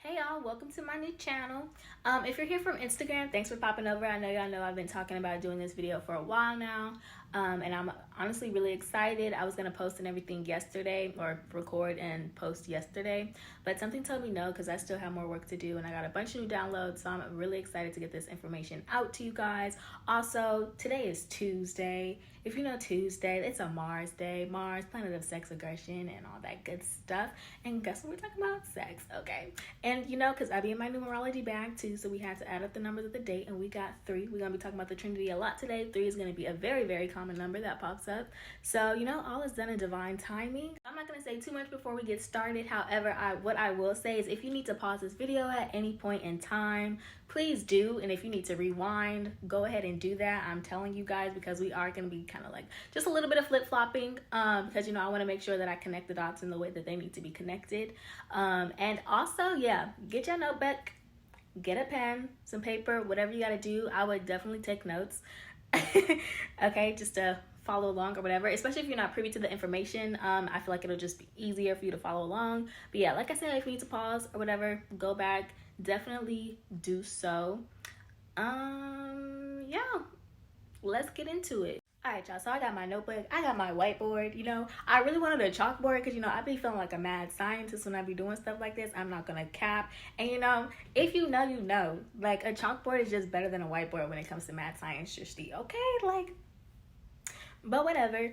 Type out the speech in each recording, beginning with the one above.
Hey y'all, welcome to my new channel. If you're here from Instagram, thanks for popping over. I know y'all know I've been talking about doing this video for a while now, and I'm honestly really excited. I was gonna post and everything yesterday, or record and post yesterday, but something told me no because I still have more work to do and I got a bunch of new downloads, so I'm really excited to get this information out to you guys. Also, today is Tuesday. If you know Tuesday, it's a Mars day. Mars, planet of sex, aggression, and all that good stuff. And guess what we're talking about? Sex, okay? And you know, because I be in my numerology bag too, so we had to add up the numbers of the date, and we got 3. We're going to be talking about the Trinity a lot today. 3 is going to be a very, very common number that pops up. So, you know, all is done in divine timing. I'm not going to say too much before we get started. However, what I will say is if you need to pause this video at any point in time, please do. And if you need to rewind, go ahead and do that. I'm telling you guys, because we are going to be kind of like just a little bit of flip-flopping, because you know I want to make sure that I connect the dots in the way that they need to be connected. And also, yeah, get your notebook, get a pen, some paper, whatever you got to do. I would definitely take notes. Okay, just to follow along or whatever, especially if you're not privy to the information. I feel like it'll just be easier for you to follow along. But yeah, like I said, if you need to pause or whatever, go back, definitely do so. Yeah, let's get into it. All right, y'all, so I got my notebook, I got my whiteboard. You know, I really wanted a chalkboard because, you know, I be feeling like a mad scientist when I be doing stuff like this. I'm not gonna cap. And you know, if you know, you know, like a chalkboard is just better than a whiteboard when it comes to mad science, okay? Like, but whatever.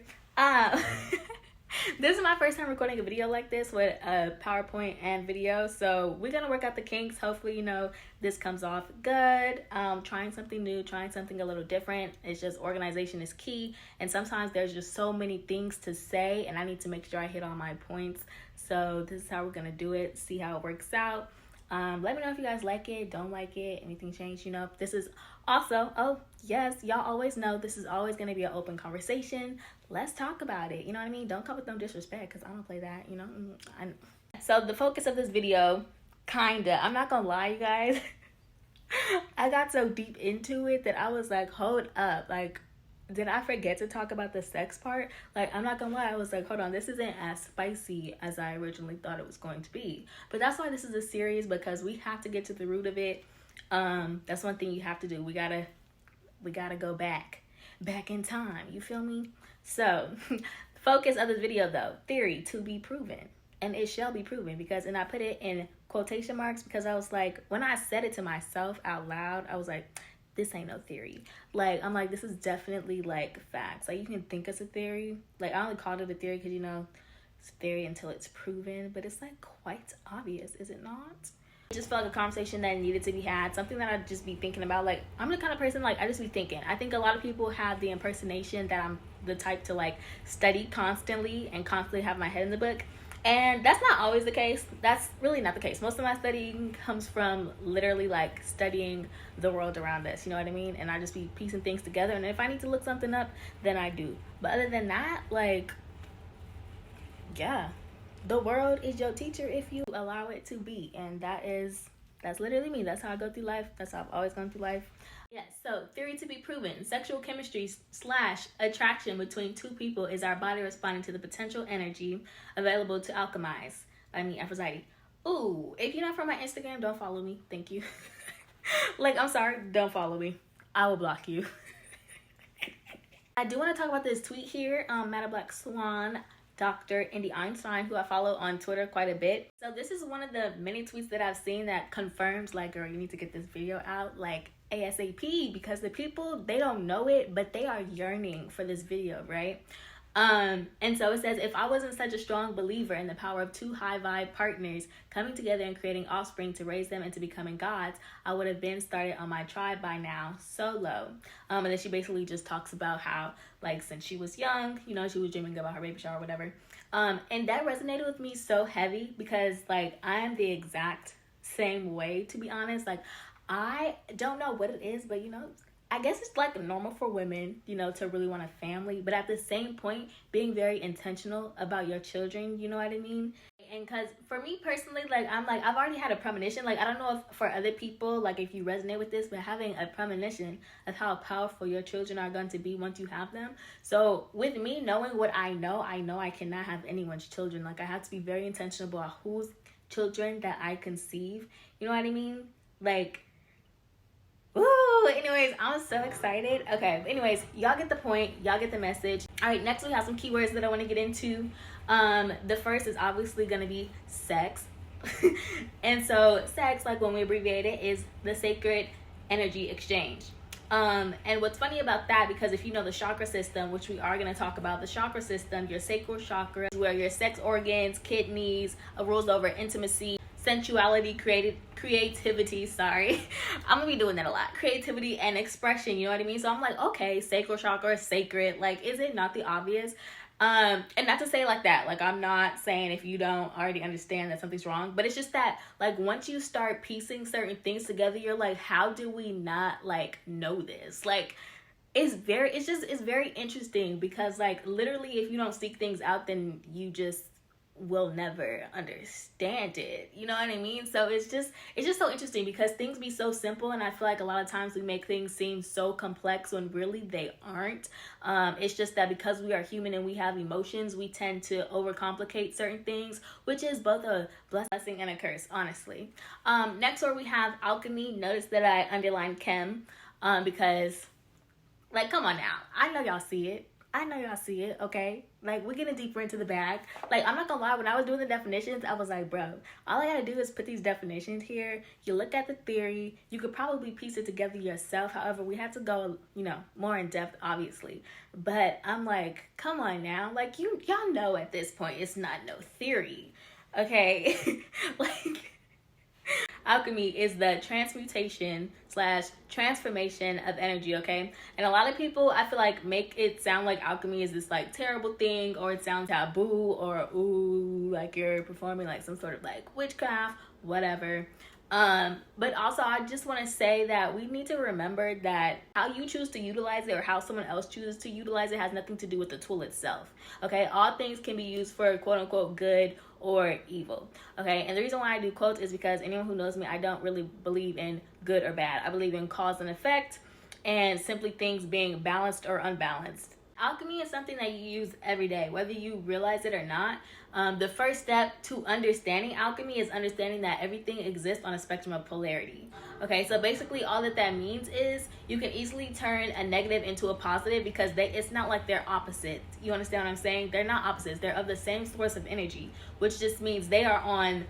This is my first time recording a video like this with a PowerPoint and video, so we're gonna work out the kinks. Hopefully, you know, this comes off good. Trying something new, trying something a little different. It's just organization is key, and sometimes there's just so many things to say, and I need to make sure I hit all my points. So this is how we're gonna do it, see how it works out. Let me know if you guys like it, don't like it, anything changed. You know, this is also, oh yes, y'all always know this is always going to be an open conversation. Let's talk about it, you know what I mean? Don't come with no disrespect, because I don't play that, you know. So the focus of this video, kinda, I'm not gonna lie, you guys, I got so deep into it that I was like, hold up, like, did I forget to talk about the sex part? Like, I'm not gonna lie, I was like, hold on, this isn't as spicy as I originally thought it was going to be. But that's why this is a series, because we have to get to the root of it. That's one thing you have to do. We gotta go back in time, you feel me? So the focus of this video though, theory to be proven, and it shall be proven, because, and I put it in quotation marks because I was like, when I said it to myself out loud, I was like, this ain't no theory. Like, I'm like, this is definitely like facts. Like, you can think it's a theory. Like, I only called it a theory because, you know, it's a theory until it's proven, but it's like quite obvious, is it not? It just felt like a conversation that needed to be had, something that I'd just be thinking about. Like, I'm the kind of person, like, I just be thinking. I think a lot of people have the impersonation that I'm the type to like study constantly and constantly have my head in the book. And that's not always the case. That's really not the case. Most of my studying comes from literally like studying the world around us, you know what I mean? And I just be piecing things together. And if I need to look something up, then I do. But other than that, like, yeah, the world is your teacher if you allow it to be. And that's literally me. That's how I go through life. That's how I've always gone through life. Yes, so theory to be proven. Sexual chemistry / attraction between two people is our body responding to the potential energy available to alchemize. Aphrodite. Ooh, if you're not from my Instagram, don't follow me. Thank you. Like, I'm sorry, don't follow me. I will block you. I do want to talk about this tweet here. Madam Black Swan, Dr. Indy Einstein, who I follow on Twitter quite a bit. So this is one of the many tweets that I've seen that confirms, like, girl, you need to get this video out, like, ASAP, because the people, they don't know it, but they are yearning for this video, right? And so it says, if I wasn't such a strong believer in the power of 2 high vibe partners coming together and creating offspring to raise them into becoming gods, I would have been started on my tribe by now, solo. And then she basically just talks about how, like, since she was young, you know, she was dreaming about her baby shower or whatever. And that resonated with me so heavy because, like, I am the exact same way, to be honest. Like, I don't know what it is, but, you know, I guess it's like normal for women, you know, to really want a family, but at the same point, being very intentional about your children, you know what I mean? And because for me personally, like, I'm like, I've already had a premonition. Like, I don't know if for other people, like, if you resonate with this, but having a premonition of how powerful your children are going to be once you have them. So with me knowing what I know I cannot have anyone's children. Like, I have to be very intentional about who's children that I conceive. You know what I mean? Like, woo! Anyways, I'm so excited. Okay, anyways, y'all get the point. Y'all get the message. All right, next we have some keywords that I want to get into. The first is obviously going to be sex. And so sex, like when we abbreviate it, is the sacred energy exchange. And what's funny about that, because if you know the chakra system, which we are going to talk about, the chakra system, your sacral chakra, where your sex organs, kidneys, rules over intimacy, sensuality, creativity, sorry. I'm gonna be doing that a lot. Creativity and expression, you know what I mean? So I'm like, okay, sacral chakra, sacred, like, is it not the obvious? And not to say like that, like, I'm not saying if you don't already understand that something's wrong, but it's just that, like, once you start piecing certain things together, you're like, how do we not, like, know this? Like, it's very interesting, because, like, literally, if you don't seek things out, then you just will never understand it. You know what I mean? So it's just so interesting, because things be so simple, and I feel like a lot of times we make things seem so complex when really they aren't. It's just that because we are human and we have emotions, we tend to overcomplicate certain things, which is both a blessing and a curse, honestly. Next word we have alchemy. Notice that I underlined chem, because, like, come on now, I know y'all see it, okay? Like, we're getting deeper into the bag. Like, I'm not gonna lie, when I was doing the definitions, I was like, bro, all I gotta do is put these definitions here. You look at the theory, you could probably piece it together yourself. However, we had to go, you know, more in depth, obviously. But I'm like, come on now. Like, y'all know at this point, it's not no theory, okay? Like, alchemy is the transmutation / transformation of energy, okay? And a lot of people, I feel like, make it sound like alchemy is this, like, terrible thing, or it sounds taboo, or, ooh, like you're performing, like, some sort of, like, witchcraft, whatever. But also, I just want to say that we need to remember that how you choose to utilize it, or how someone else chooses to utilize it, has nothing to do with the tool itself, okay? All things can be used for quote-unquote good or evil, okay? And the reason why I do quotes is because anyone who knows me, I don't really believe in good or bad. I believe in cause and effect, and simply things being balanced or unbalanced. Alchemy is something that you use every day, whether you realize it or not. The first step to understanding alchemy is understanding that everything exists on a spectrum of polarity. Okay, so basically all that means is you can easily turn a negative into a positive, because it's not like they're opposites. You understand what I'm saying? They're not opposites. They're of the same source of energy, which just means they are on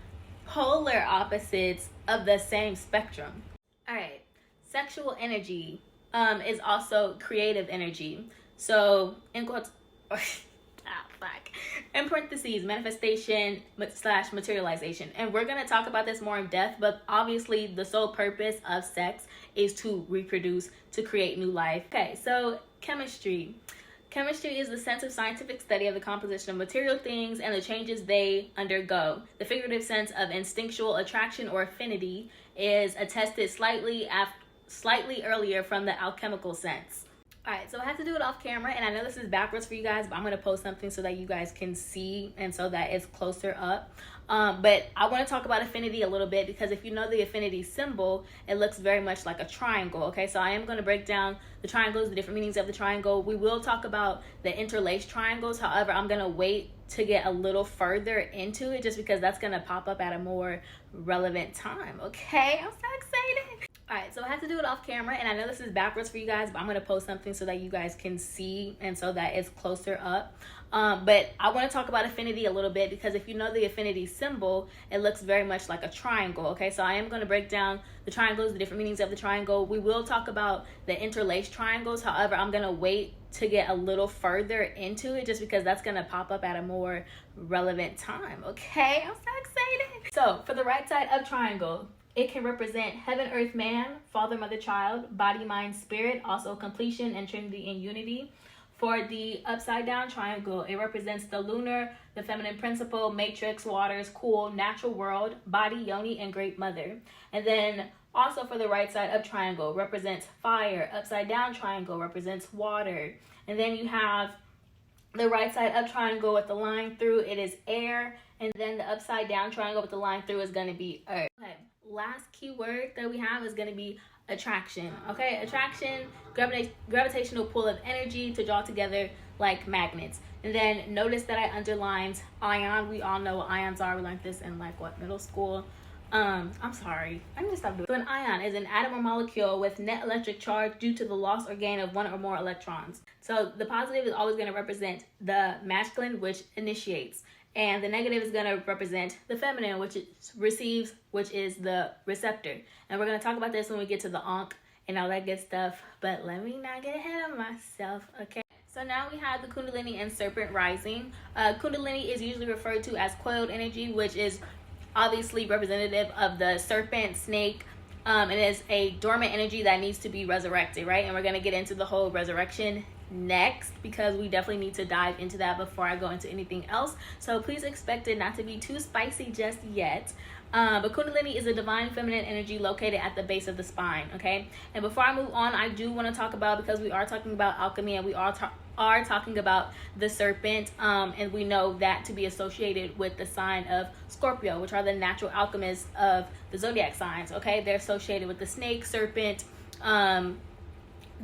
polar opposites of the same spectrum. All right, sexual energy is also creative energy. So, in quotes, in parentheses, manifestation / materialization. And we're going to talk about this more in depth, but obviously the sole purpose of sex is to reproduce, to create new life. Okay, so chemistry. Chemistry is the sense of scientific study of the composition of material things and the changes they undergo. The figurative sense of instinctual attraction or affinity is attested slightly earlier from the alchemical sense. All right, so I have to do it off camera, and I know this is backwards for you guys, but I'm going to post something so that you guys can see and so that it's closer up. But I want to talk about affinity a little bit, because if you know the affinity symbol, it looks very much like a triangle, okay? So I am going to break down the triangles, the different meanings of the triangle. We will talk about the interlaced triangles. However, I'm going to wait to get a little further into it, just because that's going to pop up at a more relevant time, okay? I'm so excited. All right, so I have to do it off camera, and I know this is backwards for you guys, but I'm going to post something so that you guys can see and so that it's closer up. But I want to talk about affinity a little bit, because if you know the affinity symbol, it looks very much like a triangle, okay? So I am going to break down the triangles, the different meanings of the triangle. We will talk about the interlaced triangles. However, I'm going to wait to get a little further into it, just because that's going to pop up at a more relevant time, okay? I'm so excited. So for the right side of triangle, it can represent heaven, earth, man, father, mother, child, body, mind, spirit, also completion and trinity in unity. For the upside down triangle, it represents the lunar, the feminine principle, matrix, waters, cool, natural world, body, yoni, and great mother. And then also for the right side of triangle, represents fire. Upside down triangle represents water. And then you have the right side of triangle with the line through, it is air. And then the upside down triangle with the line through is going to be earth. Okay. Last keyword that we have is going to be attraction. Okay, attraction, gravitational pull of energy to draw together like magnets. And then notice that I underlined ion. We all know what ions are. We learned this in like what, middle school. I'm sorry. I'm gonna stop doing. So an ion is an atom or molecule with net electric charge due to the loss or gain of one or more electrons. So the positive is always going to represent the masculine, which initiates, and the negative is going to represent the feminine, which receives, which is the receptor. And we're going to talk about this when we get to the Ankh and all that good stuff. But let me not get ahead of myself, okay? So now we have the Kundalini and Serpent rising. Kundalini is usually referred to as coiled energy, which is obviously representative of the serpent, snake. It is a dormant energy that needs to be resurrected, right? And we're going to get into the whole resurrection next, because we definitely need to dive into that before I go into anything else. So please expect it not to be too spicy just yet. But Kundalini is a divine feminine energy located at the base of the spine, okay? And before I move on, I do want to talk about, because we are talking about alchemy and we are talking about the serpent, and we know that to be associated with the sign of Scorpio, which are the natural alchemists of the zodiac signs, okay? They're associated with the snake, serpent,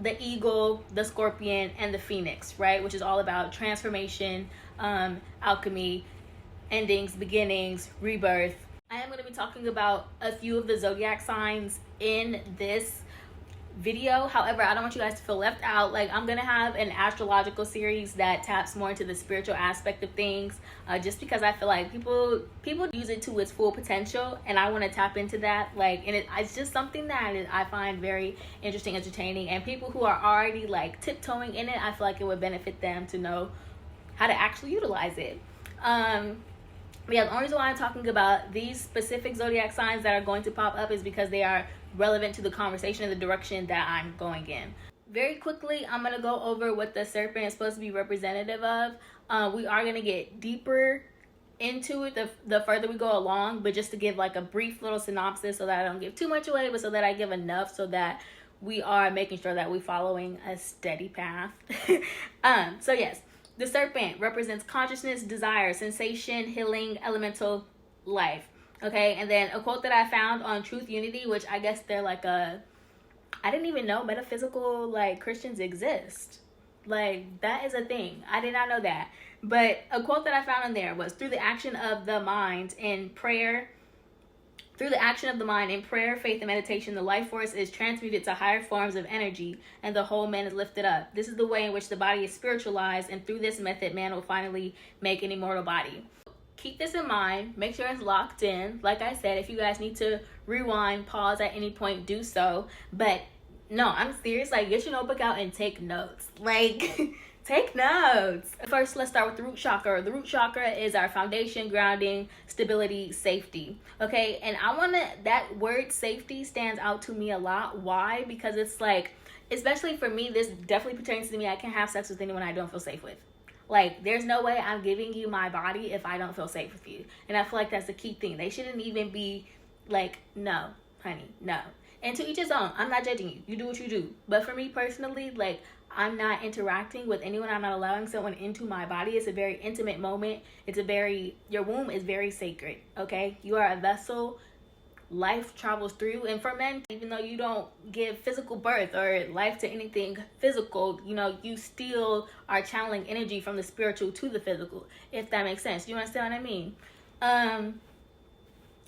the eagle, the scorpion, and the phoenix, right? Which is all about transformation, alchemy, endings, beginnings, rebirth. I am going to be talking about a few of the zodiac signs in this video. However, I don't want you guys to feel left out. Like, I'm gonna have an astrological series that taps more into the spiritual aspect of things, just because I feel like people use it to its full potential, and I want to tap into that. Like, and it's just something that I find very interesting, entertaining, and people who are already like tiptoeing in it, I feel like it would benefit them to know how to actually utilize it. But yeah, the only reason why I'm talking about these specific zodiac signs that are going to pop up is because they are relevant to the conversation and the direction that I'm going in. Very quickly, I'm going to go over what the serpent is supposed to be representative of. We are going to get deeper into it the further we go along, but just to give like a brief little synopsis so that I don't give too much away, but so that I give enough so that we are making sure that we're following a steady path. So yes, the serpent represents consciousness, desire, sensation, healing, elemental life. Okay, and then a quote that I found on Truth Unity, which I guess they're like I didn't even know metaphysical like Christians exist. Like, that is a thing. I did not know that. But a quote that I found on there was, through the action of the mind in prayer, faith, and meditation, the life force is transmuted to higher forms of energy, and the whole man is lifted up. This is the way in which the body is spiritualized, and through this method, man will finally make an immortal body. Keep this in mind. Make sure it's locked in. Like I said, if you guys need to rewind, pause at any point, do so. But no, I'm serious. Like, get your notebook out and take notes. Like, take notes. First, let's start with the root chakra. The root chakra is our foundation, grounding, stability, safety. Okay, and that word safety stands out to me a lot. Why? Because it's like, especially for me, this definitely pertains to me. I can't have sex with anyone I don't feel safe with. Like, there's no way I'm giving you my body if I don't feel safe with you. And I feel like that's the key thing. They shouldn't even be like, no, honey, no. And to each his own. I'm not judging you. You do what you do. But for me personally, like, I'm not interacting with anyone. I'm not allowing someone into my body. It's a very intimate moment. Your womb is very sacred, okay? You are a vessel. Life travels through. And for men, even though you don't give physical birth or life to anything physical, you still are channeling energy from the spiritual to the physical, if that makes sense. You understand what I mean?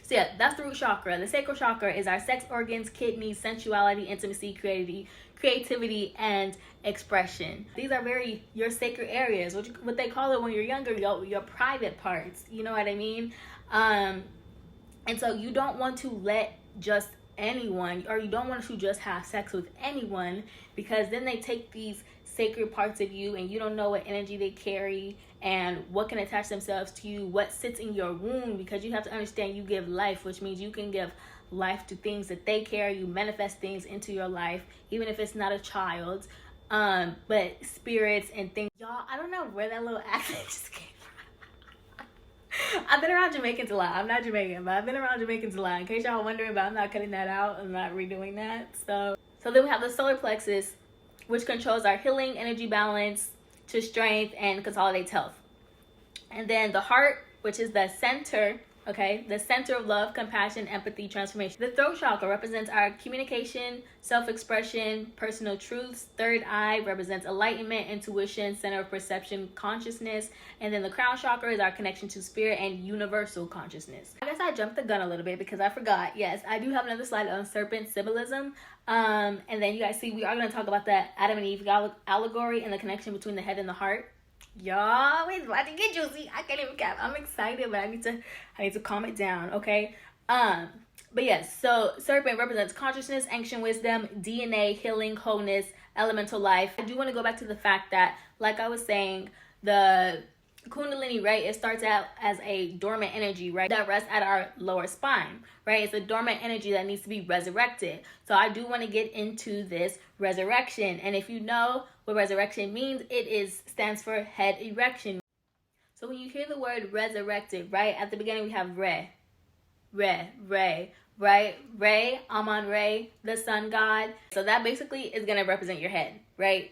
So yeah, that's the root chakra. The sacral chakra is our sex organs, kidneys, sensuality, intimacy, creativity, and expression. These are your sacred areas, what they call it when you're younger, your private parts. You know what I mean? And so you don't want to let just anyone, or you don't want to just have sex with anyone, because then they take these sacred parts of you and you don't know what energy they carry and what can attach themselves to you, what sits in your womb, because you have to understand you give life, which means you can give life to things that they carry. You manifest things into your life, even if it's not a child, but spirits and things. Y'all, I don't know where that little accent just came from. I've been around Jamaicans a lot. I'm not Jamaican, but I've been around Jamaicans a lot. In case y'all wondering, but I'm not cutting that out. I'm not redoing that. So then we have the solar plexus, which controls our healing, energy balance, to strength, and consolidates health. And then the heart, which is the center Okay, the center of love, compassion, empathy, transformation. The throat chakra represents our communication, self-expression, personal truths. Third eye represents enlightenment, intuition, center of perception, consciousness. And then the crown chakra is our connection to spirit and universal consciousness. I guess I jumped the gun a little bit because I forgot. Yes, I do have another slide on serpent symbolism. And then you guys see we are going to talk about that Adam and Eve allegory and the connection between the head and the heart. Y'all, it's about to get juicy. I can't even cap. I'm excited, but I need to calm it down, okay? But yes, so serpent represents consciousness, ancient wisdom, DNA, healing, wholeness, elemental life. I do want to go back to the fact that, like I was saying, the Kundalini, right, it starts out as a dormant energy, right, that rests at our lower spine, right? It's a dormant energy that needs to be resurrected. So I do want to get into this resurrection. And if you know what resurrection means, stands for head erection. So when you hear the word resurrected, right, at the beginning we have Re, right? Re, Amun-Re, the sun god. So that basically is going to represent your head, right?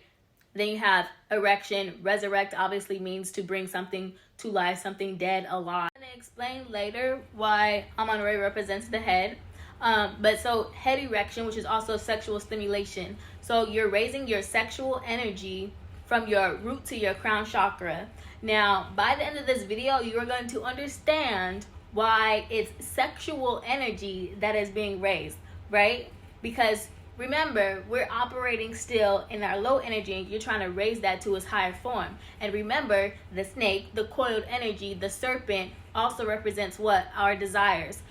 Then you have erection. Resurrect obviously means to bring something to life, something dead alive. I'm going to explain later why Amun-Re represents the head. But so head erection, which is also sexual stimulation. So you're raising your sexual energy from your root to your crown chakra. Now, by the end of this video, you are going to understand why it's sexual energy that is being raised, right? Because remember, we're operating still in our low energy and you're trying to raise that to its higher form. And remember, the snake, the coiled energy, the serpent also represents what? Our desires.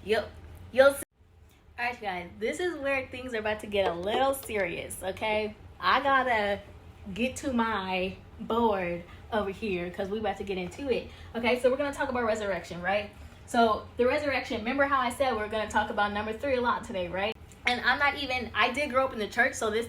You'll see. All right, guys, this is where things are about to get a little serious, okay? I gotta get to my board over here because we're about to get into it. Okay, so we're gonna talk about resurrection, right? So the resurrection, remember how I said we're gonna talk about number 3 a lot today, right? And I did grow up in the church, so this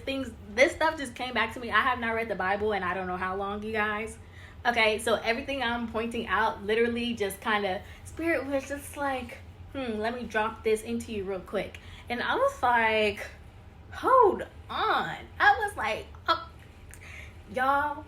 stuff just came back to me. I have not read the Bible and I don't know how long, you guys. Okay, so everything I'm pointing out literally just kind of, Spirit was just like, let me drop this into you real quick. And I was like, hold on. I was like, oh, y'all,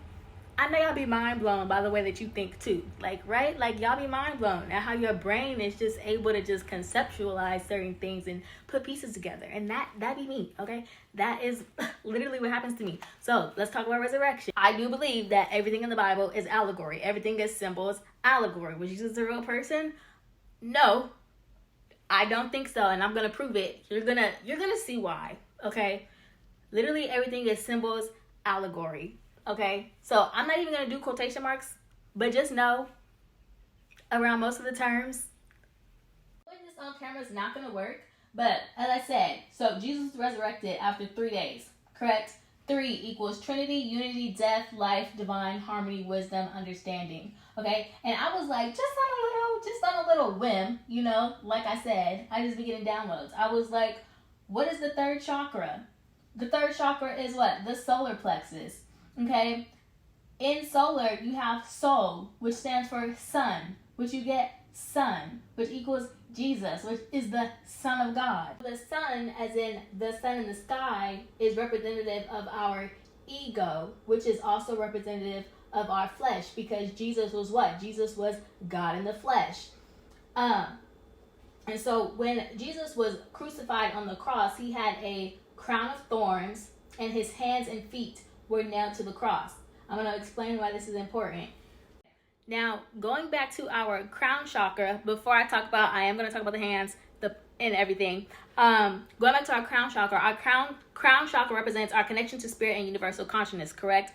I know y'all be mind blown by the way that you think too. Like, right? Like, y'all be mind blown at how your brain is just able to just conceptualize certain things and put pieces together. And that be me, okay? That is literally what happens to me. So let's talk about resurrection. I do believe that everything in the Bible is allegory. Everything is symbols, allegory. Was Jesus a real person? No, I don't think so. And I'm going to prove it. You're gonna see why, okay? Literally everything is symbols, allegory. Okay, so I'm not even going to do quotation marks, but just know around most of the terms, putting this on camera is not going to work. But as I said, so Jesus resurrected after 3 days, correct? 3 equals Trinity, unity, death, life, divine, harmony, wisdom, understanding. Okay, and I was like, just on a little whim, you know, like I said, I just be getting downloads. I was like, what is the third chakra? The third chakra is what? The solar plexus. Okay, in solar you have soul, which stands for sun, which you get sun, which equals Jesus, which is the Son of God. The sun, as in the sun in the sky, is representative of our ego, which is also representative of our flesh, because Jesus was what? Jesus was God in the flesh. And so when Jesus was crucified on the cross, he had a crown of thorns and his hands and feet were nailed to the cross. I'm going to explain why this is important. Now, going back to our crown chakra, before I talk about, I am going to talk about the hands, and everything. Going back to our crown chakra, our crown chakra represents our connection to spirit and universal consciousness, correct?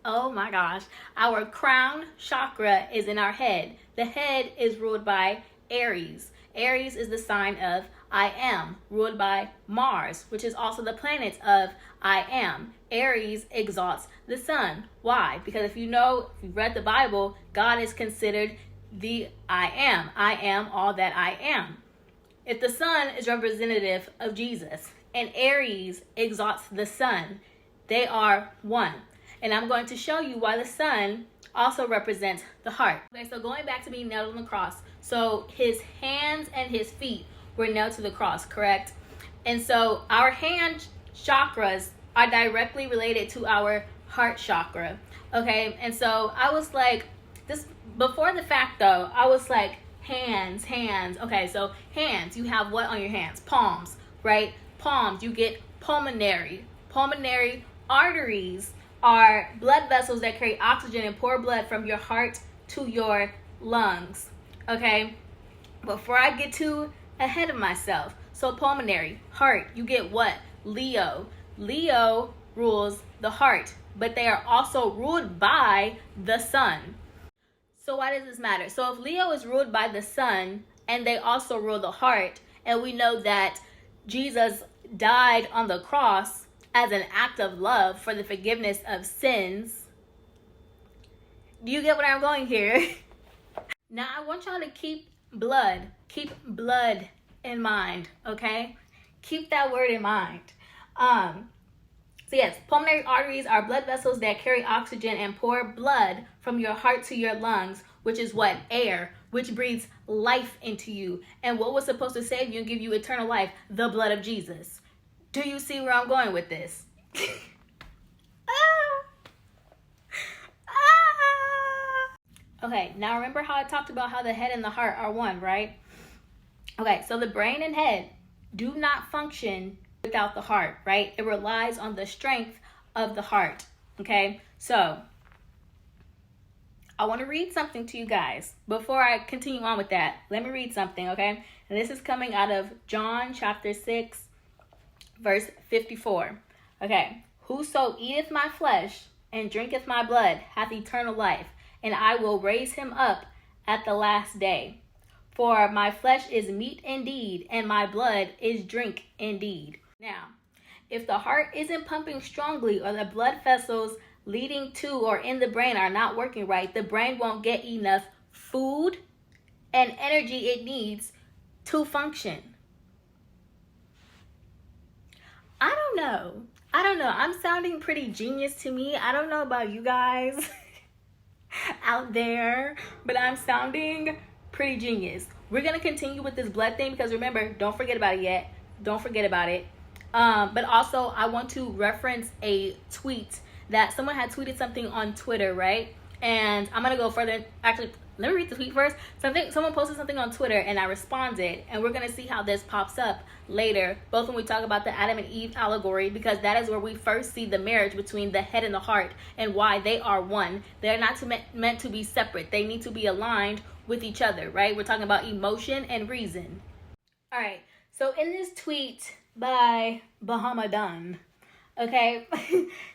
Oh my gosh. Our crown chakra is in our head. The head is ruled by Aries. Aries is the sign of I am, ruled by Mars, which is also the planet of I am. Aries exalts the sun. Why? Because if you've read the Bible, God is considered the I am. I am all that I am. If the sun is representative of Jesus and Aries exalts the sun, they are one. And I'm going to show you why the sun also represents the heart. Okay, so going back to being nailed on the cross. So his hands and his feet were nailed to the cross, correct? And so our hand chakras are directly related to our heart chakra, okay? And so I was like, this before the fact though, I was like, hands. Okay, so hands, you have what on your hands? Palms, right? Palms, you get pulmonary. Pulmonary arteries are blood vessels that carry oxygen and pour blood from your heart to your lungs. Okay, before I get too ahead of myself, so pulmonary, heart, you get what? Leo. Leo rules the heart, but they are also ruled by the sun. So why does this matter? So if Leo is ruled by the sun and they also rule the heart, and we know that Jesus died on the cross as an act of love for the forgiveness of sins. Do you get where I'm going here? Now I want y'all to keep blood in mind, okay? Keep that word in mind. So yes, pulmonary arteries are blood vessels that carry oxygen and pour blood from your heart to your lungs, which is what? Air, which breathes life into you. And what was supposed to save you and give you eternal life? The blood of Jesus. Do you see where I'm going with this? Okay, now remember how I talked about how the head and the heart are one, right? Okay, so the brain and head do not function without the heart, right? It relies on the strength of the heart, okay? So I want to read something to you guys. Before I continue on with that, let me read something, okay? And this is coming out of John chapter 6, verse 54. Okay, whoso eateth my flesh and drinketh my blood hath eternal life, and I will raise him up at the last day. For my flesh is meat indeed, and my blood is drink indeed. Now, if the heart isn't pumping strongly, or the blood vessels leading to or in the brain are not working right, the brain won't get enough food and energy it needs to function. I don't know. I'm sounding pretty genius to me. I don't know about you guys out there, but I'm sounding pretty genius. We're going to continue with this blood thing because remember, don't forget about it yet. Don't forget about it. But also, I want to reference a tweet that someone had tweeted something on Twitter, right? And I'm going to go further. Actually, let me read the tweet first. Someone posted something on Twitter and I responded. And we're going to see how this pops up later, both when we talk about the Adam and Eve allegory, because that is where we first see the marriage between the head and the heart and why they are one. They're not meant to be separate. They need to be aligned with each other, right? We're talking about emotion and reason. All right. So in this tweet by Bahamadan, okay,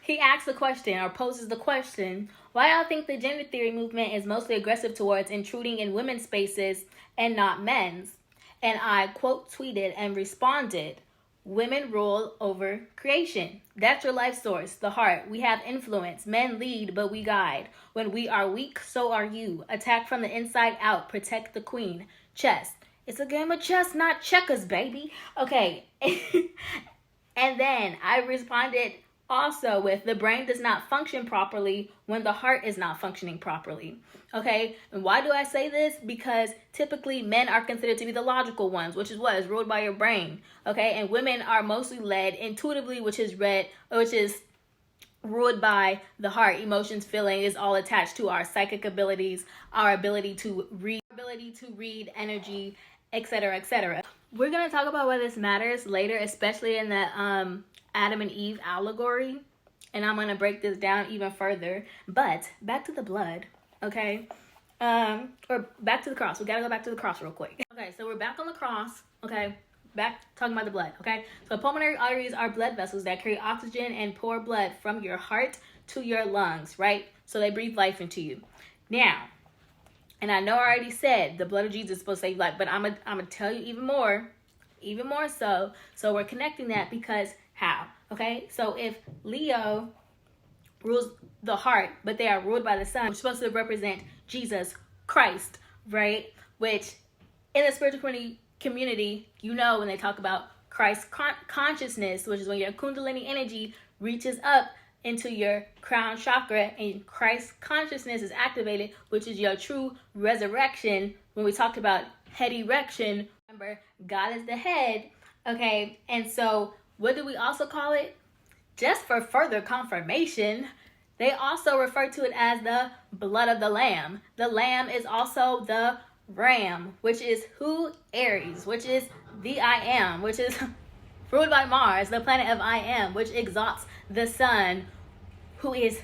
he asks the question or poses the question, why I think the gender theory movement is mostly aggressive towards intruding in women's spaces and not men's. And I quote tweeted and responded, women rule over creation. That's your life source, the heart. We have influence. Men lead, but we guide. When we are weak, so are you. Attack from the inside out. Protect the queen. Chess. It's a game of chess, not checkers, baby. Okay. And then I responded also with, the brain does not function properly when the heart is not functioning properly. Okay, and why do I say this? Because typically men are considered to be the logical ones, which is what is ruled by your brain. Okay, and women are mostly led intuitively, which is ruled by the heart. Emotions, feeling is all attached to our psychic abilities, our ability to read energy, etc., etc. We're gonna talk about why this matters later, especially in the Adam and Eve allegory, and I'm gonna break this down even further. But back to the blood. Okay, or back to the cross. We gotta go back to the cross real quick. Okay, so we're back on the cross. Okay, back talking about the blood. Okay, so pulmonary arteries are blood vessels that carry oxygen and pour blood from your heart to your lungs, right? So they breathe life into you. Now, and I know I already said the blood of Jesus is supposed to save life, but I'm gonna tell you even more so. So we're connecting that because how? Okay, so if Leo rules the heart, but they are ruled by the sun, which is supposed to represent Jesus Christ, right? Which in the spiritual community, you know, when they talk about Christ consciousness, which is when your Kundalini energy reaches up into your crown chakra and Christ consciousness is activated, which is your true resurrection. When we talked about head erection, remember, God is the head, okay? And so what do we also call it? Just for further confirmation, they also refer to it as the blood of the lamb. The lamb is also the Ram, which is who? Aries, which is the I am, which is ruled by Mars, the planet of I am, which exalts the sun, who is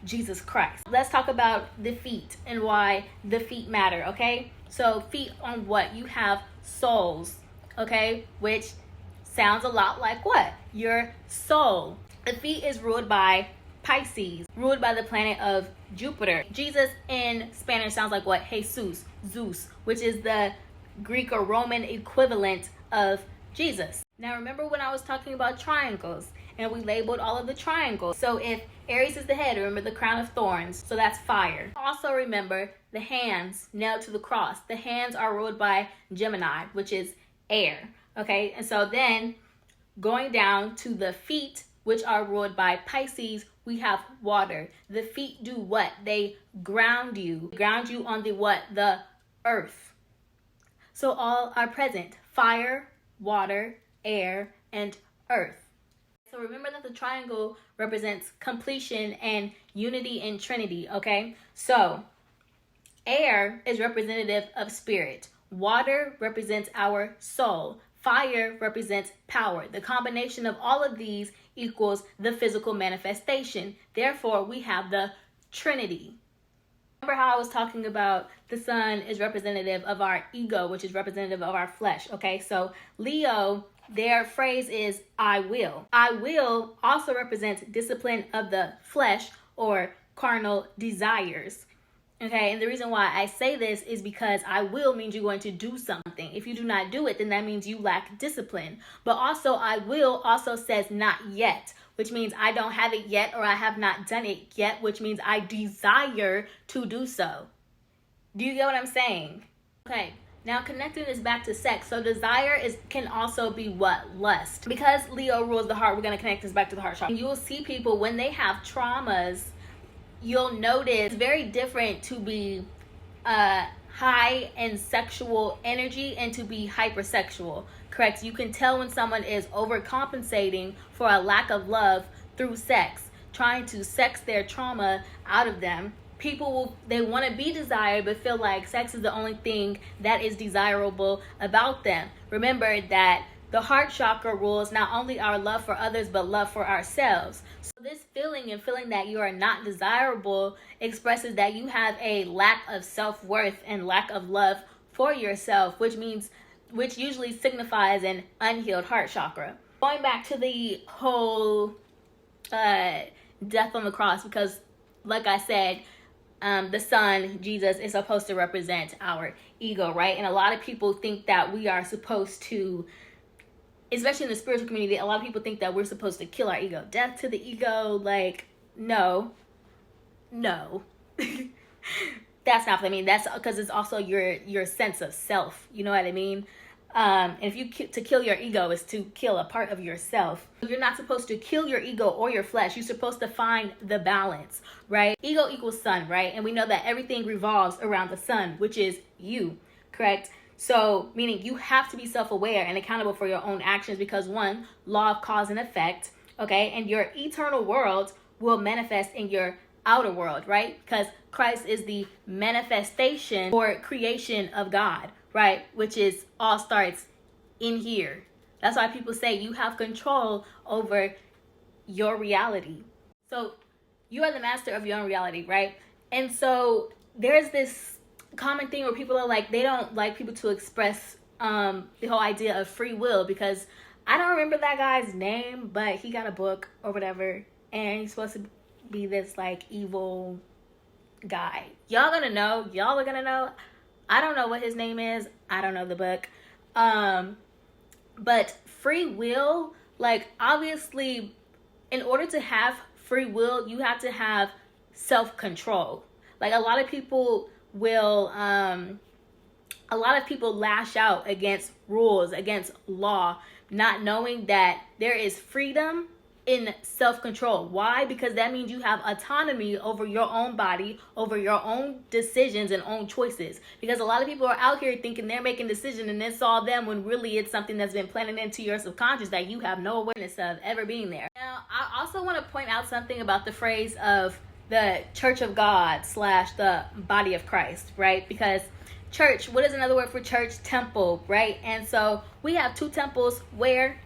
Jesus Christ. Let's talk about the feet and why the feet matter, okay? So feet on what? You have soles, okay? Which sounds a lot like what? Your soul. The feet is ruled by Pisces, ruled by the planet of Jupiter. Jesus in Spanish sounds like what? Jesus, Zeus, which is the Greek or Roman equivalent of Jesus. Now remember when I was talking about triangles and we labeled all of the triangles. So if Aries is the head, remember the crown of thorns, so that's fire. Also remember the hands nailed to the cross. The hands are ruled by Gemini, which is air, okay? And so then going down to the feet, which are ruled by Pisces, we have water. The feet do what? They ground you. Ground you on the what? The earth. So all are present: fire, water, air, and earth. So remember that the triangle represents completion and unity in Trinity, okay? So air is representative of spirit. Water represents our soul. Fire represents power. The combination of all of these equals the physical manifestation. Therefore, we have the Trinity. Remember how I was talking about the sun is representative of our ego, which is representative of our flesh, okay? So Leo, their phrase is I will. I will also represents discipline of the flesh or carnal desires. Okay, and the reason why I say this is because I will means you're going to do something. If you do not do it, then that means you lack discipline. But also I will also says not yet, which means I don't have it yet, or I have not done it yet, which means I desire to do so. Do you get what I'm saying? Okay, now connecting this back to sex. So desire can also be what? Lust. Because Leo rules the heart, we're going to connect this back to the heart chakra. You will see people when they have traumas, you'll notice it's very different to be high in sexual energy and to be hypersexual, correct? You can tell when someone is overcompensating for a lack of love through sex, trying to sex their trauma out of them. People they want to be desired but feel like sex is the only thing that is desirable about them. Remember that the heart chakra rules not only our love for others but love for ourselves. So this feeling and feeling that you are not desirable expresses that you have a lack of self-worth and lack of love for yourself, which usually signifies an unhealed heart chakra. Going back to the whole death on the cross, because like I said, the sun, Jesus, is supposed to represent our ego, right? And a lot of people think that we are supposed to, especially in the spiritual community, a lot of people think that we're supposed to kill our ego. Death to the ego, like, no. That's not what I mean. That's because it's also your sense of self. You know what I mean? And if to kill your ego is to kill a part of yourself. You're not supposed to kill your ego or your flesh. You're supposed to find the balance, right? Ego equals sun, right? And we know that everything revolves around the sun, which is you, correct? So, meaning you have to be self-aware and accountable for your own actions because one, law of cause and effect, okay? And your eternal world will manifest in your outer world, right? Because Christ is the manifestation or creation of God, right? Which is all starts in here. That's why people say you have control over your reality. So you are the master of your own reality, right? And so there's this common thing where people are like, they don't like people to express the whole idea of free will, because I don't remember that guy's name, but he got a book or whatever, and he's supposed to be this like evil guy. Y'all are gonna know. I don't know what his name is. I don't know the book. But free will, like, obviously, in order to have free will, you have to have self-control. Like, a lot of people lash out against rules, against law, not knowing that there is freedom in self-control. Why? Because that means you have autonomy over your own body, over your own decisions and own choices. Because a lot of people are out here thinking they're making decisions and it's all them, when really it's something that's been planted into your subconscious that you have no awareness of ever being there. Now, I also want to point out something about the phrase of the Church of God / the body of Christ, right? Because Church, what is another word for church? Temple, right? And so we have two temples where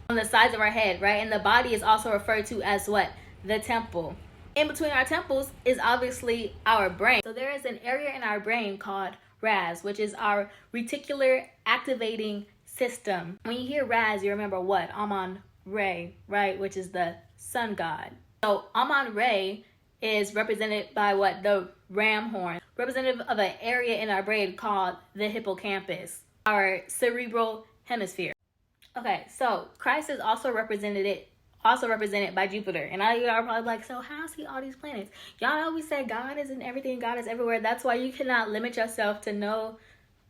on the sides of our head, right? And the body is also referred to as what? The temple. In between our temples is obviously our brain. So there is an area in our brain called RAS, which is our reticular activating system. When you hear RAS, you remember what? Amun-Re, right? Which is the sun god. So Amun-Re is represented by what? The ram horn, representative of an area in our brain called the hippocampus, our cerebral hemisphere. Okay, so Christ is also represented by Jupiter. And y'all are probably like, so how is he all these planets? Y'all always say God is in everything, God is everywhere. That's why you cannot limit yourself to no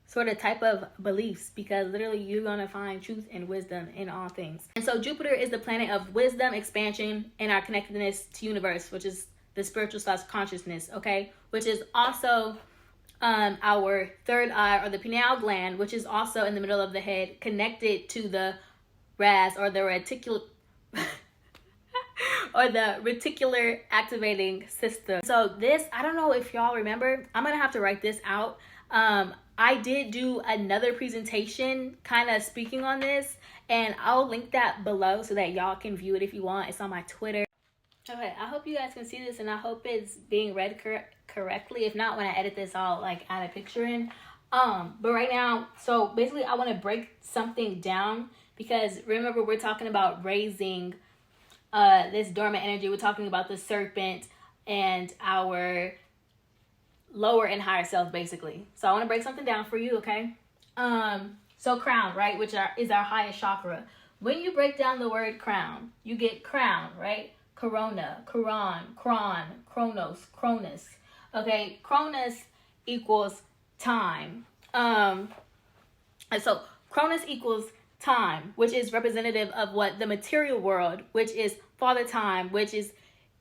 sort of type of beliefs, because literally you're going to find truth and wisdom in all things. And so Jupiter is the planet of wisdom, expansion, and our connectedness to universe, which is the spiritual / consciousness, okay? Which is also our third eye, or the pineal gland, which is also in the middle of the head, connected to the RAS, or the reticular or the reticular activating system. So this, I don't know if y'all remember, I'm gonna have to write this out. I did do another presentation kind of speaking on this, and I'll link that below so that y'all can view it if you want. It's on my Twitter. Okay, I hope you guys can see this, and I hope it's being read correctly. If not, when I edit this, I'll like add a picture in. But right now, so basically I want to break something down, because remember, we're talking about raising this dormant energy. We're talking about the serpent and our lower and higher self, basically. So I want to break something down for you, okay? So crown, right, which is our highest chakra. When you break down the word crown, you get crown, right? Corona, Quran, Kron, Chronos, Cronus. Okay, Cronus equals time. And so Cronus equals time, which is representative of what? The material world, which is Father Time, which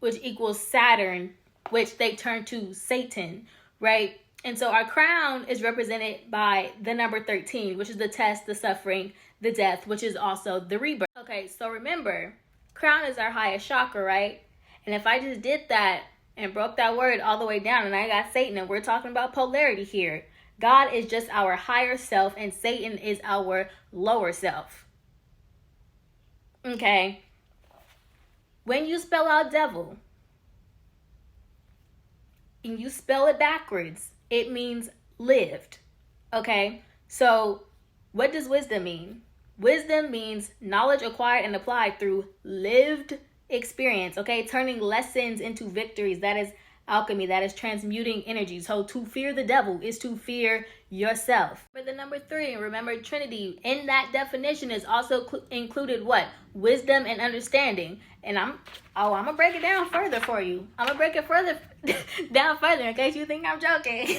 equals Saturn, which they turn to Satan, right? And so our crown is represented by the number 13, which is the test, the suffering, the death, which is also the rebirth. Okay, so remember, crown is our highest chakra, right? And if I just did that and broke that word all the way down, and I got Satan, and we're talking about polarity here. God is just our higher self, and Satan is our lower self. Okay. When you spell out devil, and you spell it backwards, it means lived. Okay. So what does wisdom mean? Wisdom means knowledge acquired and applied through lived experience. Okay. Turning lessons into victories. That is alchemy. That is transmuting energy. So to fear the devil is to fear yourself. For the number 3, remember Trinity. In that definition is also included what? Wisdom and understanding. And I'm gonna break it down further for you. I'm gonna break it further down further in case you think I'm joking.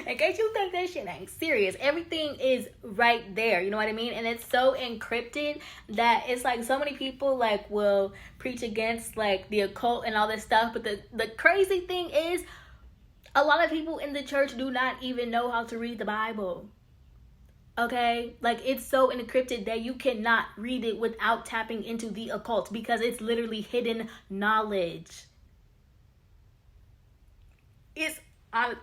In case you think this shit ain't serious. Everything is right there. You know what I mean? And it's so encrypted that it's like so many people like will preach against like the occult and all this stuff. But the crazy thing is, a lot of people in the church do not even know how to read the Bible. Okay? Like, it's so encrypted that you cannot read it without tapping into the occult, because it's literally hidden knowledge. I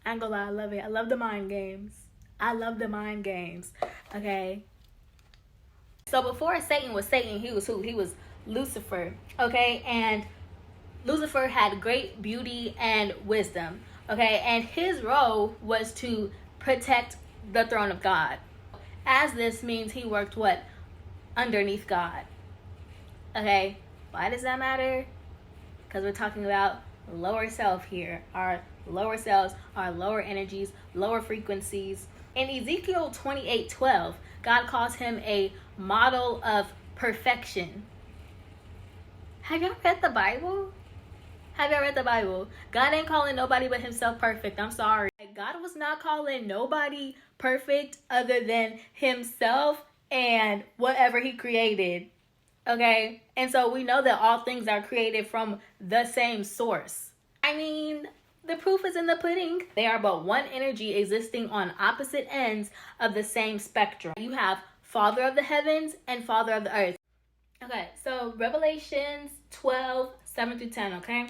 ain't gonna lie, I love it. I love the mind games. Okay? So before Satan was Satan, he was who? He was Lucifer. Okay? And Lucifer had great beauty and wisdom. Okay? And his role was to protect the throne of God. As this means he worked what? Underneath God. Okay? Why does that matter? Because we're talking about lower self here. Our lower selves, our lower energies, lower frequencies. In Ezekiel 28:12, God calls him a model of perfection. Have y'all read the Bible? God ain't calling nobody but himself perfect. I'm sorry. God was not calling nobody perfect other than himself and whatever he created. Okay? And so we know that all things are created from the same source. I mean, the proof is in the pudding. They are but one energy existing on opposite ends of the same spectrum. You have Father of the heavens and Father of the earth. Okay, so Revelations 12:7-10, okay?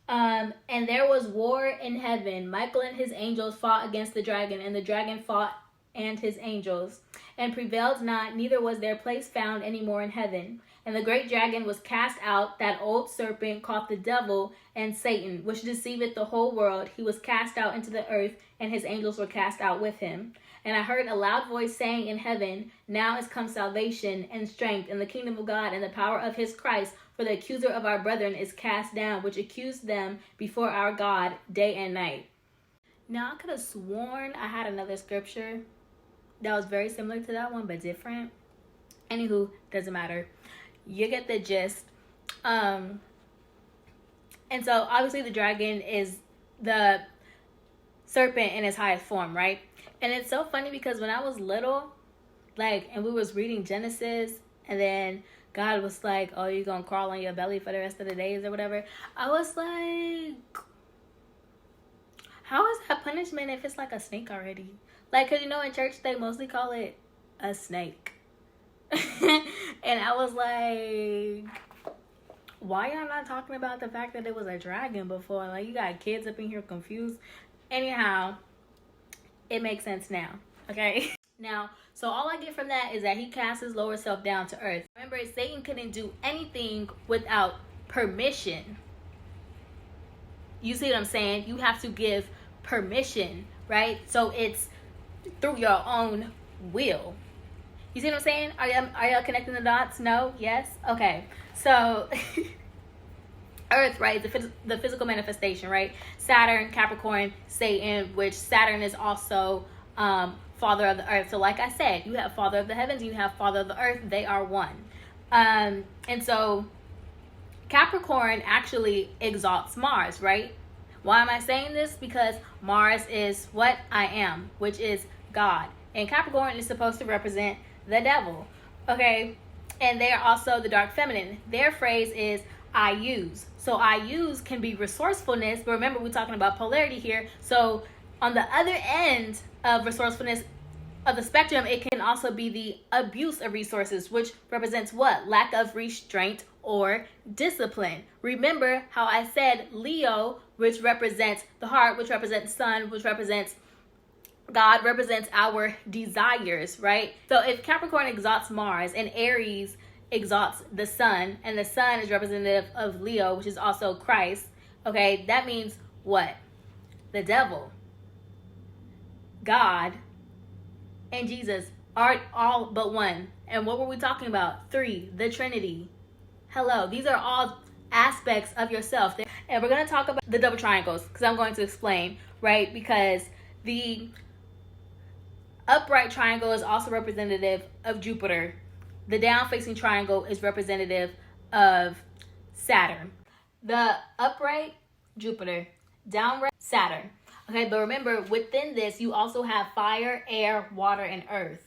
And there was war in heaven. Michael and his angels fought against the dragon, and the dragon fought and his angels, and prevailed not, neither was their place found any more in heaven. And the great dragon was cast out, that old serpent called the devil and Satan, which deceiveth the whole world. He was cast out into the earth, and his angels were cast out with him. And I heard a loud voice saying in heaven, Now is come salvation and strength and the kingdom of God and the power of his Christ, for the accuser of our brethren is cast down, which accused them before our God day and night. Now, I could have sworn I had another scripture that was very similar to that one, but different. Anywho, doesn't matter. You get the gist. And so, obviously, the dragon is the serpent in his highest form, right? And it's so funny because when I was little, like, and we was reading Genesis, and then God was like, oh, you're going to crawl on your belly for the rest of the days or whatever. I was like, how is that punishment if it's like a snake already? Like, because, you know, in church, they mostly call it a snake. And I was like, why y'all not talking about the fact that it was a dragon before? Like, you got kids up in here confused. Anyhow, it makes sense now, okay? Now, so all I get from that is that he casts his lower self down to earth. Remember, Satan couldn't do anything without permission. You see what I'm saying? You have to give permission, right? So it's through your own will. You see what I'm saying? Are y'all connecting the dots? No? Yes? Okay. So Earth, right? The physical manifestation, right? Saturn, Capricorn, Satan, which Saturn is also father of the earth. So like I said, you have father of the heavens, you have father of the earth. They are one. And so Capricorn actually exalts Mars, right? Why am I saying this? Because Mars is what I am, which is God. And Capricorn is supposed to represent the devil, okay? And they are also the dark feminine. Their phrase is I use. So I use can be resourcefulness, but remember we're talking about polarity here. So on the other end of resourcefulness of the spectrum, it can also be the abuse of resources, which represents what? Lack of restraint or discipline. Remember how I said Leo, which represents the heart, which represents sun, which represents God, represents our desires, right? So if Capricorn exalts Mars and Aries exalts the sun, and the sun is representative of Leo, which is also Christ, okay, that means what? The devil, God, and Jesus are all but one. And what were we talking about? 3, the Trinity. Hello, these are all aspects of yourself. And we're going to talk about the double triangles because I'm going to explain, right? Because the upright triangle is also representative of Jupiter. The down-facing triangle is representative of Saturn. The upright, Jupiter. Downright, Saturn. Okay, but remember, within this, you also have fire, air, water, and earth.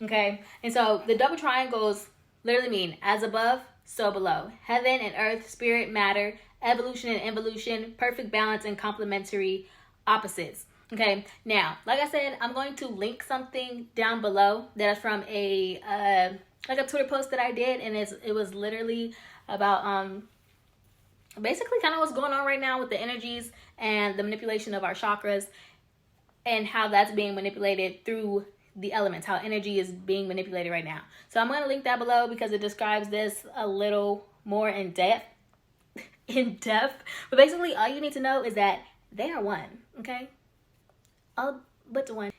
Okay, and so the double triangles literally mean as above, so below. Heaven and earth, spirit, matter, evolution and involution, perfect balance, and complementary opposites. Okay, now, like I said, I'm going to link something down below that is from a Twitter post that I did, and it was literally about basically kind of what's going on right now with the energies and the manipulation of our chakras and how that's being manipulated through the elements, how energy is being manipulated right now. So I'm going to link that below because it describes this a little more in depth. But basically all you need to know is that they are one, okay? All but one.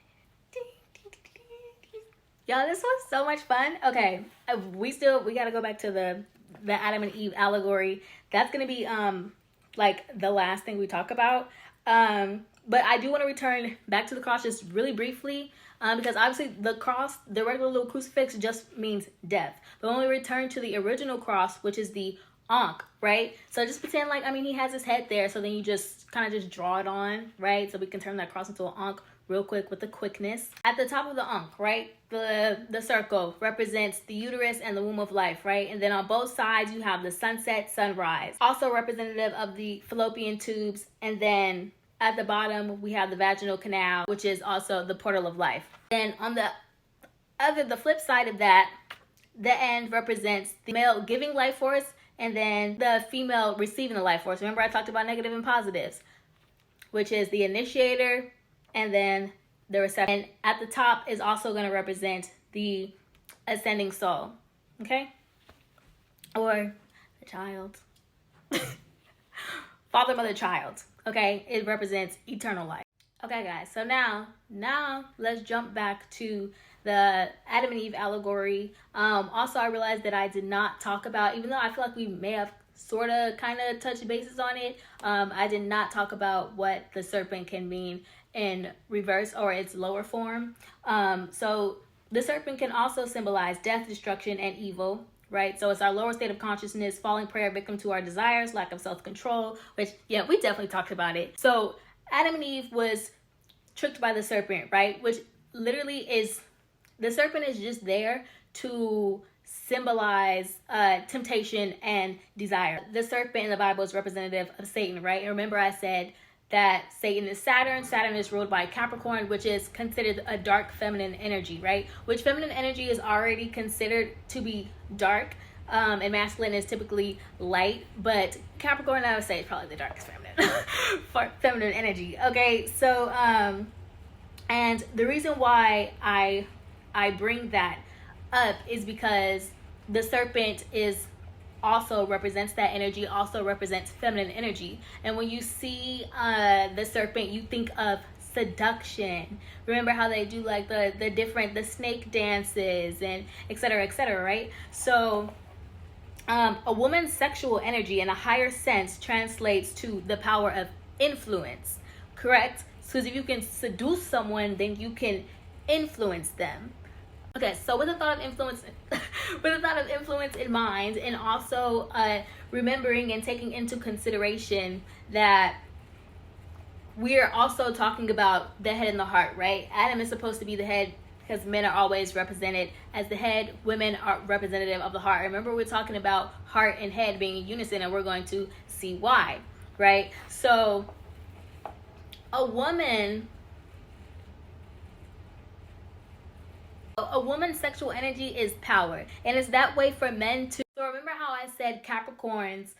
Y'all, this was so much fun. Okay, we got to go back to the Adam and Eve allegory. That's going to be like the last thing we talk about. But I do want to return back to the cross just really briefly because obviously the cross, the regular little crucifix just means death. But when we return to the original cross, which is the Ankh, right? So just pretend like, I mean, he has his head there. So then you just kind of just draw it on, right? So we can turn that cross into an Ankh real quick with the quickness. At the top of the Ankh, right? The circle represents the uterus and the womb of life, right? And then on both sides, you have the sunset, sunrise. Also representative of the fallopian tubes. And then at the bottom, we have the vaginal canal, which is also the portal of life. Then on the flip side of that, the end represents the male giving life force and then the female receiving the life force. Remember I talked about negative and positives, which is the initiator and then the receptor. And at the top is also going to represent the ascending soul, okay? Or the child. Father, mother, child, okay? It represents eternal life. Okay, guys, so now let's jump back to the Adam and Eve allegory. Also, I realized that I did not talk about, even though I feel like we may have sort of kind of touched bases on it, I did not talk about what the serpent can mean in reverse or its lower form. So the serpent can also symbolize death, destruction, and evil, right? So it's our lower state of consciousness, falling prey or victim to our desires, lack of self-control, which, yeah, we definitely talked about it. So Adam and Eve was tricked by the serpent, right? Which literally is, the serpent is just there to symbolize temptation and desire. The serpent in the Bible is representative of Satan, right? And remember I said that Satan is Saturn. Saturn is ruled by Capricorn, which is considered a dark feminine energy, right? Which feminine energy is already considered to be dark, and masculine is typically light, but Capricorn, I would say, is probably the darkest feminine for feminine energy. Okay, so and the reason why I bring that up is because the serpent is also represents that energy, also represents feminine energy. And when you see the serpent, you think of seduction. Remember how they do like the snake dances and etc., right? So a woman's sexual energy in a higher sense translates to the power of influence, correct? Because if you can seduce someone, then you can influence them. Okay, so with the thought of influence in mind, and also remembering and taking into consideration that we are also talking about the head and the heart, right? Adam is supposed to be the head because men are always represented as the head. Women are representative of the heart. Remember, we're talking about heart and head being in unison, and we're going to see why, right? So a woman's sexual energy is power, and it's that way for men too. So remember how I said Capricorn's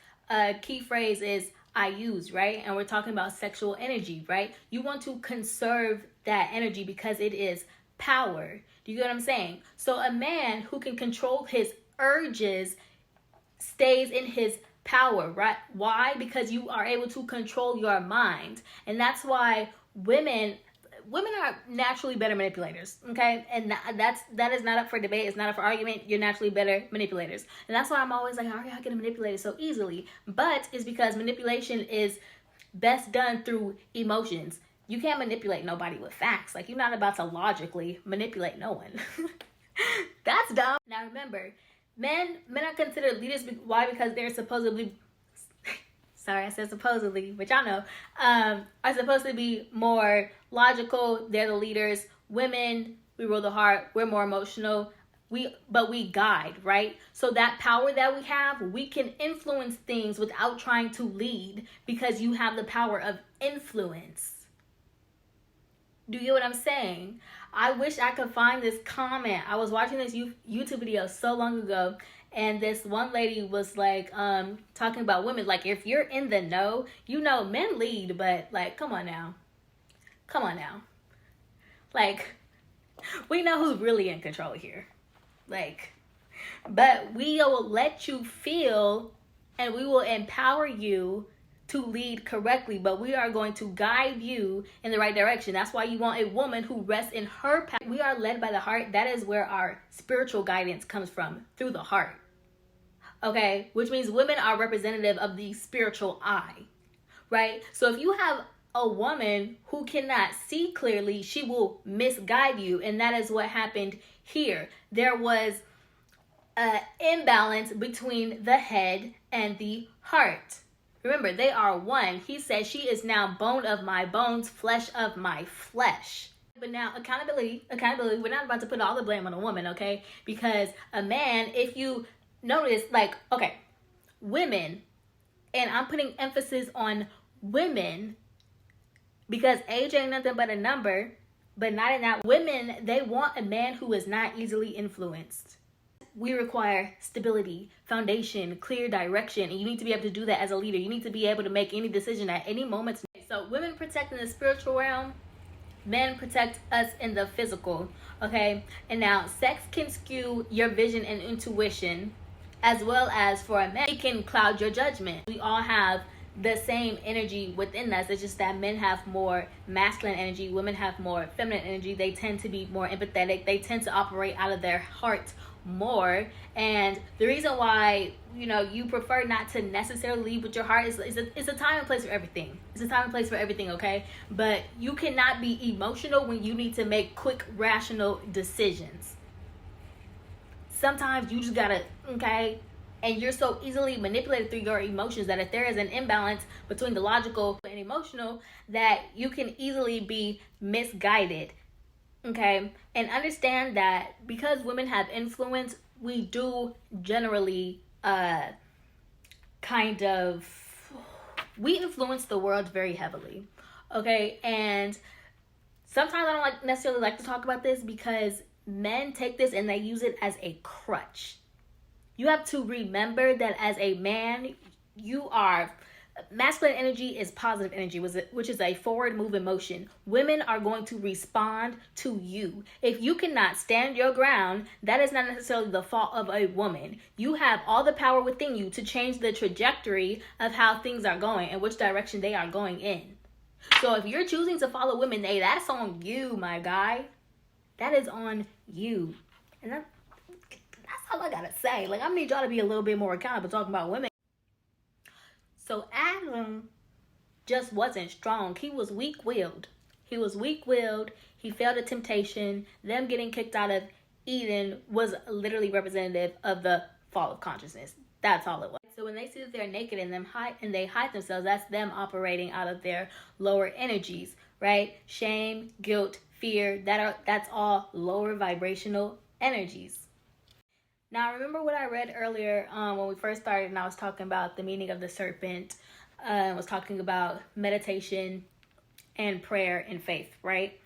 key phrase is I use, right? And we're talking about sexual energy, right? You want to conserve that energy because it is power. Do you get what I'm saying? So a man who can control his urges stays in his power, right? Why? Because you are able to control your mind. And that's why women are naturally better manipulators, okay? And that is not up for debate. It's not up for argument. You're naturally better manipulators. And that's why I'm always like, how are y'all getting manipulated so easily? But it's because manipulation is best done through emotions. You can't manipulate nobody with facts. Like, you're not about to logically manipulate no one. That's dumb. Now remember, men are considered leaders. Why? Because they're supposedly, sorry, I said supposedly, but y'all know, are supposed to be more logical. They're the leaders. Women, we rule the heart. We're more emotional. But we guide, right? So that power that we have, we can influence things without trying to lead because you have the power of influence. Do you get what I'm saying? I wish I could find this comment. I was watching this YouTube video so long ago, and this one lady was like talking about women. Like, if you're in the know, you know men lead, but like, come on now. Like, we know who's really in control here. Like, but we will let you feel and we will empower you to lead correctly, but we are going to guide you in the right direction. That's why you want a woman who rests in her power. We are led by the heart. That is where our spiritual guidance comes from, through the heart. Okay, which means women are representative of the spiritual eye, right? So if you have a woman who cannot see clearly, she will misguide you, and that is what happened here. There was an imbalance between the head and the heart. Remember, they are one. He said, she is now bone of my bones, flesh of my flesh. But now, accountability, we're not about to put all the blame on a woman, okay? Because a man, if you notice, like, okay, women, and I'm putting emphasis on women because age ain't nothing but a number, but not in that. Women, they want a man who is not easily influenced. we require stability, foundation, clear direction, and you need to be able to do that as a leader. You need to be able to make any decision at any moment. So women protect in the spiritual realm, men protect us in the physical, okay? And now sex can skew your vision and intuition, as well as for a man, it can cloud your judgment. We all have the same energy within us. It's just that men have more masculine energy, women have more feminine energy. They tend to be more empathetic. They tend to operate out of their heart more. And the reason why, you know, you prefer not to necessarily lead with your heart is it's a time and place for everything. It's a time and place for everything, okay? But you cannot be emotional when you need to make quick, rational decisions. Sometimes you just gotta, okay? And you're so easily manipulated through your emotions that if there is an imbalance between the logical and emotional, that you can easily be misguided, okay? And understand that because women have influence, we do generally we influence the world very heavily, okay? And sometimes I don't necessarily like to talk about this because men take this and they use it as a crutch. You have to remember that as a man, masculine energy is positive energy, which is a forward move in motion. Women are going to respond to you. If you cannot stand your ground, that is not necessarily the fault of a woman. You have all the power within you to change the trajectory of how things are going and which direction they are going in. So if you're choosing to follow women, that's on you, my guy. That is on you. And that's all I gotta say. Like, I need y'all to be a little bit more accountable talking about women. So Adam just wasn't strong. He was weak-willed. He failed at temptation. Them getting kicked out of Eden was literally representative of the fall of consciousness. That's all it was. So when they see that they're naked and they hide themselves, that's them operating out of their lower energies, right? Shame, guilt, fear, that's all lower vibrational energies. Now, remember what I read earlier when we first started and I was talking about the meaning of the serpent, was talking about meditation and prayer and faith, right?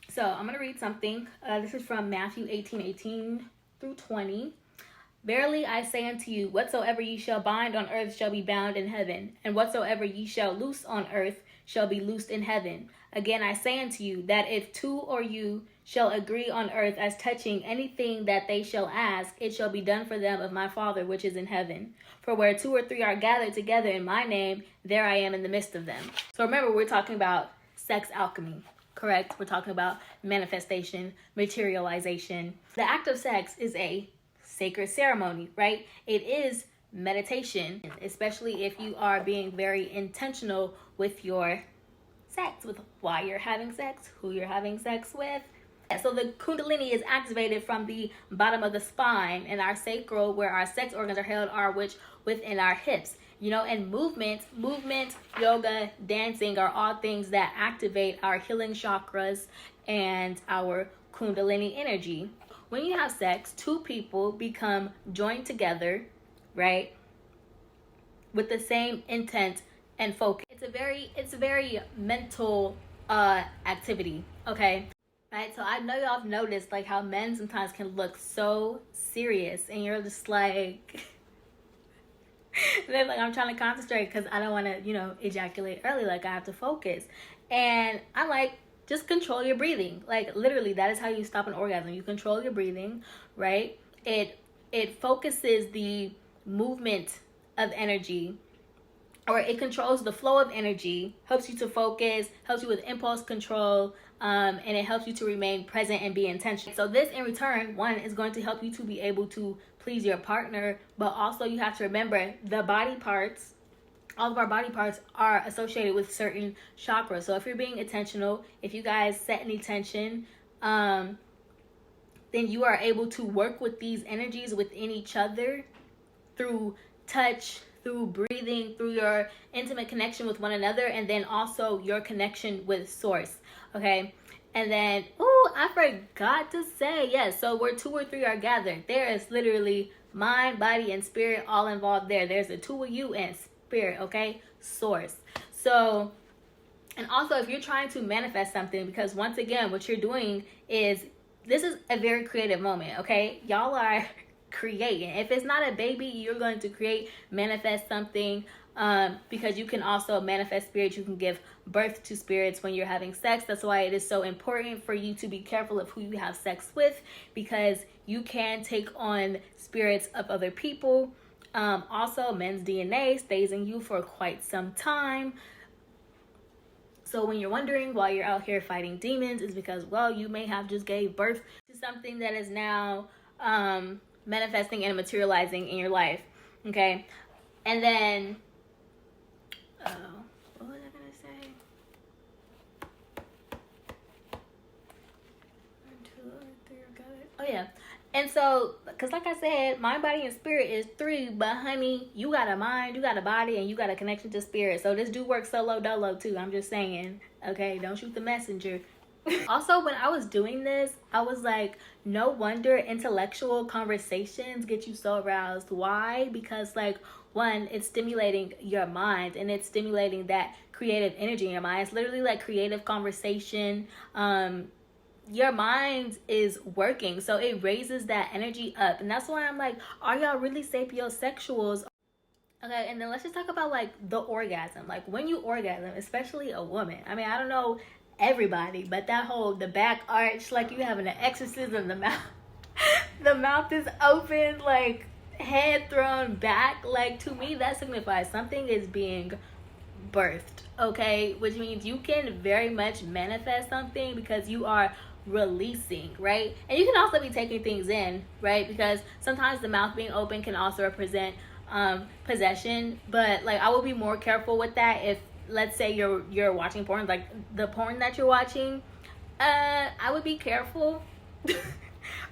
So I'm going to read something. This is from Matthew 18:18 through 20. Verily I say unto you, whatsoever ye shall bind on earth shall be bound in heaven, and whatsoever ye shall loose on earth shall be loosed in heaven. Again I say unto you, that if two or you shall agree on earth as touching anything that they shall ask, it shall be done for them of my Father which is in heaven. For where 2 or 3 are gathered together in my name, there I am in the midst of them. So remember, we're talking about sex alchemy, correct? We're talking about manifestation, materialization. The act of sex is a sacred ceremony, right? It is meditation, especially if you are being very intentional with your sex, with why you're having sex, who you're having sex with. So the Kundalini is activated from the bottom of the spine, and our sacral, where our sex organs are held, are within our hips. You know, and movement, yoga, dancing are all things that activate our healing chakras and our Kundalini energy. When you have sex, 2 people become joined together, right, with the same intent and focus. It's a very mental activity, okay? Right, so I know y'all have noticed like how men sometimes can look so serious, and you're just like, they're like, I'm trying to concentrate because I don't want to, ejaculate early. Like, I have to focus, and I'm like, just control your breathing. Like, literally, that is how you stop an orgasm. You control your breathing, right? It focuses the movement of energy, or it controls the flow of energy, helps you to focus, helps you with impulse control, and it helps you to remain present and be intentional. So this, in return, one, is going to help you to be able to please your partner, but also you have to remember the body parts. All of our body parts are associated with certain chakras. So if you're being intentional, if you guys set any tension, then you are able to work with these energies within each other through touch, through breathing, through your intimate connection with one another, and then also your connection with source, okay? And then, I forgot to say, yes, so where 2 or 3 are gathered, there is literally mind, body, and spirit all involved there. There's the 2 of you and spirit, okay? Source. So, and also if you're trying to manifest something, because once again, what you're doing is this is a very creative moment, okay? Y'all are creating. If it's not a baby, you're going to create, manifest something, because you can also manifest spirits. You can give birth to spirits when you're having sex. That's why it is so important for you to be careful of who you have sex with, because you can take on spirits of other people. Also, men's DNA stays in you for quite some time. So when you're wondering why you're out here fighting demons, is because, well, you may have just gave birth to something that is now manifesting and materializing in your life. Okay. And then, what was I going to say? 1, 2, 3, got it. Oh, yeah. And so, because like I said, mind, body, and spirit is 3, but honey, you got a mind, you got a body, and you got a connection to spirit. So this do work solo dolo too. I'm just saying, okay, don't shoot the messenger. Also, when I was doing this, I was like, no wonder intellectual conversations get you so aroused. Why? Because, like, one, it's stimulating your mind, and it's stimulating that creative energy in your mind. It's literally like creative conversation. Your mind is working, so it raises that energy up. And that's why I'm like, are y'all really sapiosexuals? Okay, and then let's just talk about like the orgasm. Like when you orgasm, especially a woman, I mean, I don't know everybody, but that whole, the back arch, like you having an exorcism, the mouth the mouth is open, like head thrown back, like to me that signifies something is being birthed. Okay, which means you can very much manifest something because you are releasing, right? And you can also be taking things in, right? Because sometimes the mouth being open can also represent possession, but like I would be more careful with that. If let's say you're watching porn, like the porn that you're watching, I would be careful.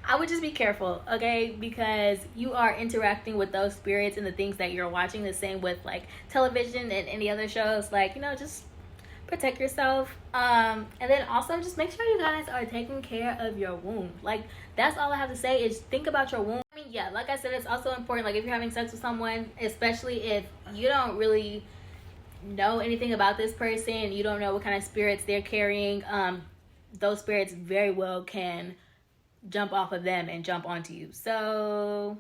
I would just be careful, okay? Because you are interacting with those spirits and the things that you're watching. The same with like television and any other shows. Like, you know, just protect yourself. And then also just make sure you guys are taking care of your womb. Like, that's all I have to say is think about your womb. I mean, yeah, like I said, it's also important, like if you're having sex with someone, especially if you don't really know anything about this person, you don't know what kind of spirits they're carrying, those spirits very well can jump off of them and jump onto you. So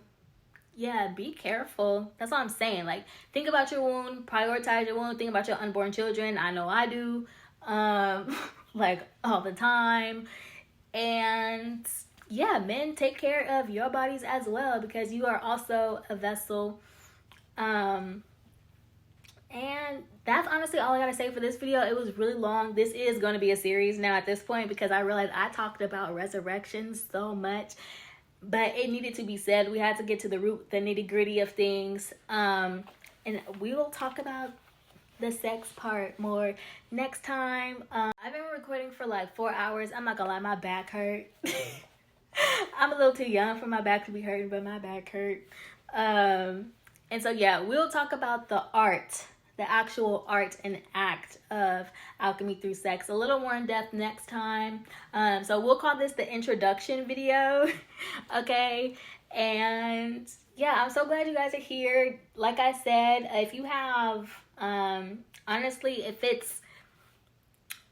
yeah, be careful. That's all I'm saying. Like, think about your wound, prioritize your wound, think about your unborn children. I know I do, like all the time. And yeah, men, take care of your bodies as well, because you are also a vessel. And that's honestly all I gotta say for this video. It was really long. This is going to be a series now at this point, because I realized I talked about resurrection so much, but it needed to be said. We had to get to the root, the nitty gritty of things. And we will talk about the sex part more next time. I've been recording for like 4 hours. I'm not gonna lie, my back hurt. I'm a little too young for my back to be hurting, but my back hurt. And so yeah, we'll talk about the art, the actual art and act of alchemy through sex a little more in depth next time. So we'll call this the introduction video. Okay. And yeah, I'm so glad you guys are here. Like I said, if you have, honestly, if it's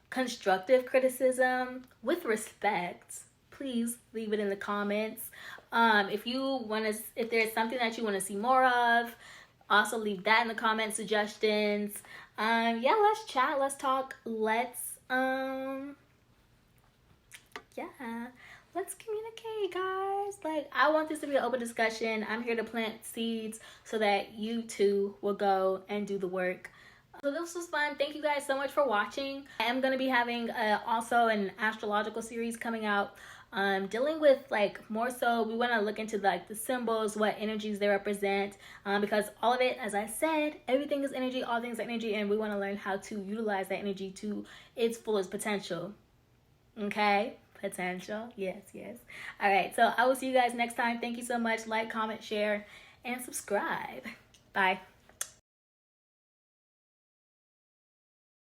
constructive criticism with respect, please leave it in the comments. If there's something that you want to see more of, also leave that in the comment suggestions. Yeah, let's chat, let's talk, let's communicate, guys. Like, I want this to be an open discussion. I'm here to plant seeds so that you too will go and do the work. So this was fun. Thank you guys so much for watching. I am going to be having also an astrological series coming out, dealing with like more so we want to look into like the symbols, what energies they represent, because all of it, as I said, everything is energy, all things are energy, and we want to learn how to utilize that energy to its fullest potential. Okay, potential, yes. All right, so I will see you guys next time. Thank you so much. Like, comment, share, and subscribe. Bye.